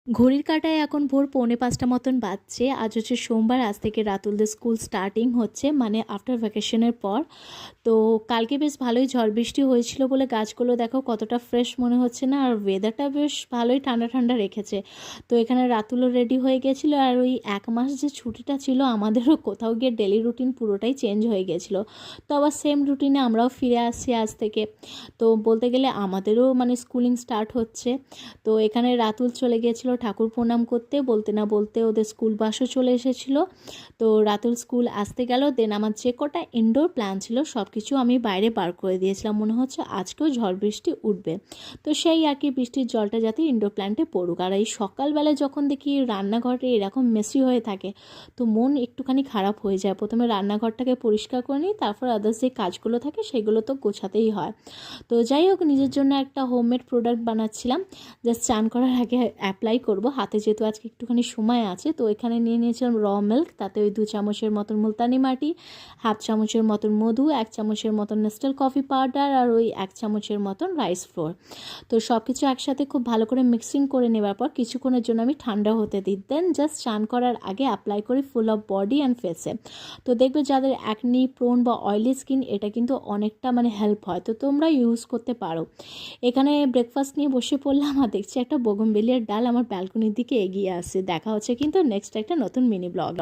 ঘড়ির কাঁটায় এখন ভোর 4:45 মতন বাজছে। আজ হচ্ছে সোমবার। আজ থেকে রাতুলদের স্কুল স্টার্টিং হচ্ছে, মানে আফটার ভ্যাকেশনের পর। তো কালকে বেশ ভালোই ঝড় বৃষ্টি হয়েছিল বলে গাছগুলো দেখো কতটা ফ্রেশ মনে হচ্ছে না, আর ওয়েদারটা বেশ ভালোই ঠান্ডা ঠান্ডা রেখেছে। তো এখানে রাতুলও রেডি হয়ে গেছিলো, আর ওই 1 মাস যে ছুটিটা ছিল আমাদেরও কোথাও গিয়ে ডেলি রুটিন পুরোটাই চেঞ্জ হয়ে গেছিলো। তো আবার সেম রুটিনে আমরাও ফিরে আসছি আজ থেকে। তো বলতে গেলে আমাদেরও মানে স্কুলিং স্টার্ট হচ্ছে। তো এখানে রাতুল চলে গিয়েছিলো ঠাকুর প্রণাম করতে, বলতে না বলতে ওদের স্কুল বাসও চলে এসেছিলো। তো রাতুল স্কুল আসতে গেল, দেন আমার যে কটা ইনডোর প্ল্যান ছিল সব কিছু আমি বাইরে বার করে দিয়েছিলাম, মনে হচ্ছে আজকেও ঝড় বৃষ্টি উঠবে। তো সেই আর কি, বৃষ্টির জলটা যাতে ইনডোর প্ল্যান্টে পড়ুক। আর এই সকালবেলায় যখন দেখি রান্নাঘরে এরকম মেসি হয়ে থাকে, তো মন একটুখানি খারাপ হয়ে যায়। প্রথমে রান্নাঘরটাকে পরিষ্কার করে নিই, তারপর আদার্স যে কাজগুলো থাকে সেগুলো তো গোছাতেই হয়। তো যাই হোক, নিজের জন্য একটা হোমমেড প্রোডাক্ট বানাচ্ছিলাম, জাস্ট চান করার আগে অ্যাপ্লাই করব হাতে, যেহেতু আজকে একটুখানি সময় আছে। তো এখানে নিয়ে নিয়েছিলাম র মিল্ক, তাতে ওই 2 চামচের মতন মুলতানি মাটি, 1/2 চামচের মতন মধু, 1 চামচের মতন নেস্টাল কফি পাউডার, আর ওই 1 চামচের মতন রাইস ফ্লোর। তো সব কিছু একসাথে খুব ভালো করে মিক্সিং করে নেওয়ার পর কিছুক্ষণের জন্য আমি ঠান্ডা হতে দিই, দেন জাস্ট চান করার আগে অ্যাপ্লাই করি ফুল অফ বডি অ্যান্ড ফেসে। তো দেখবে যাদের অ্যাকনি প্রোন বা অয়েলি স্কিন, এটা কিন্তু অনেকটা মানে হেল্প হয়, তো তোমরা ইউজ করতে পারো। এখানে ব্রেকফাস্ট নিয়ে বসে পড়লাম, আর দেখছি একটা বোগনভেলিয়ার ডাল আমার ব্যালকনির দিকে এগিয়ে আসছে। দেখা হচ্ছে কিন্তু নেক্সট একটা নতুন মিনি ব্লগ।